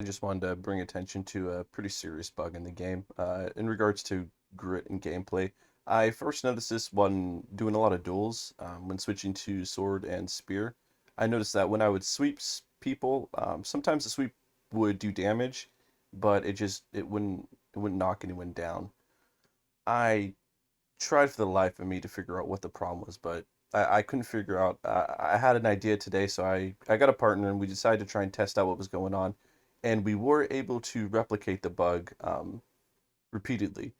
I just wanted to bring attention to a pretty serious bug in the game. In regards to grit and gameplay, I first noticed this when doing a lot of duels, when switching to sword and spear. I noticed that when I would sweep people, sometimes the sweep would do damage, but it wouldn't knock anyone down. I tried for the life of me to figure out what the problem was, but I couldn't figure out. I had an idea today, so I got a partner and we decided to try and test out what was going on, and we were able to replicate the bug repeatedly.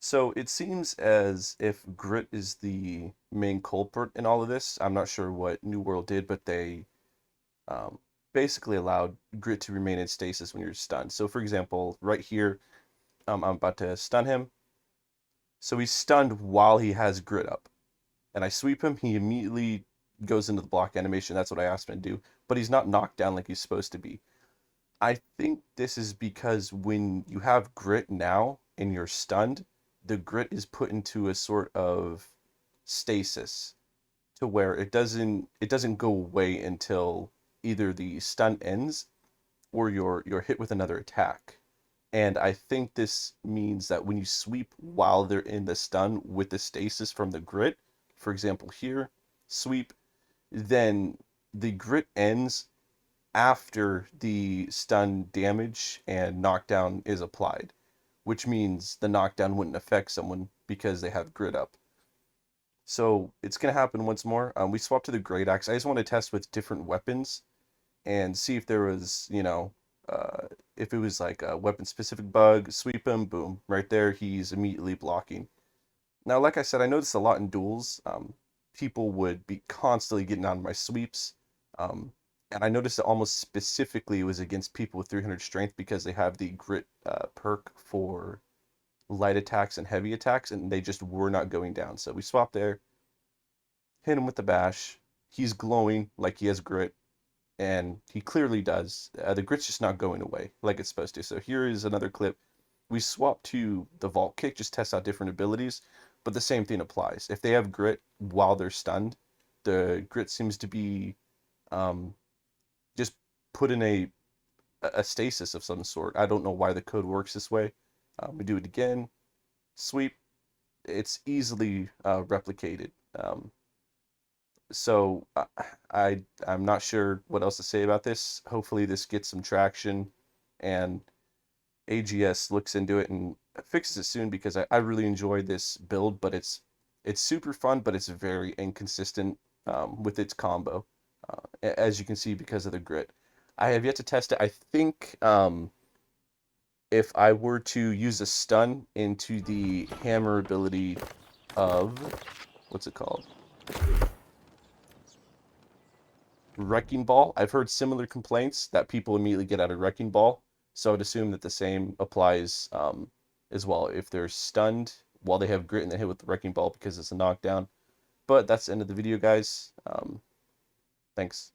So it seems as if grit is the main culprit in all of this. I'm not sure what New World did, but they um, basically allowed grit to remain in stasis when you're stunned. So for example, right here, I'm about to stun him. So he's stunned while he has grit up. And I sweep him, he immediately goes into the block animation. That's what I asked him to do. But he's not knocked down like he's supposed to be. I think this is because when you have grit now and you're stunned, the grit is put into a sort of stasis to where it doesn't go away until either the stun ends or you're hit with another attack. And I think this means that when you sweep while they're in the stun with the stasis from the grit, for example here, sweep, then the grit ends after the stun damage and knockdown is applied, which means the knockdown wouldn't affect someone because they have grit up. So it's going to happen once more. We swapped to the Great Axe. I just want to test with different weapons and see if there was, if it was like a weapon specific bug, sweep him, boom, right there, he's immediately blocking. Now, like I said, I noticed a lot in duels. People would be constantly getting on my sweeps. Um, and I noticed that almost specifically it was against people with 300 strength because they have the grit perk for light attacks and heavy attacks, and they just were not going down. So we swapped there, hit him with the bash. He's glowing like he has grit, and he clearly does. The grit's just not going away like it's supposed to. So here is another clip. We swap to the vault kick, just test out different abilities, but the same thing applies. If they have grit while they're stunned, the grit seems to be um, just put in a stasis of some sort. I don't know why the code works this way. We do it again, sweep. It's easily replicated. So I'm not sure what else to say about this. Hopefully this gets some traction and AGS looks into it and fixes it soon because I really enjoy this build, but it's super fun, but it's very inconsistent with its combo, as you can see because of the grit. I have yet to test it. I think if I were to use a stun into the hammer ability of, what's it called? Wrecking Ball. I've heard similar complaints that people immediately get out of Wrecking Ball, so I'd assume that the same applies as well. If they're stunned while they have grit and they hit with the Wrecking Ball because it's a knockdown. But that's the end of the video, guys. Thanks.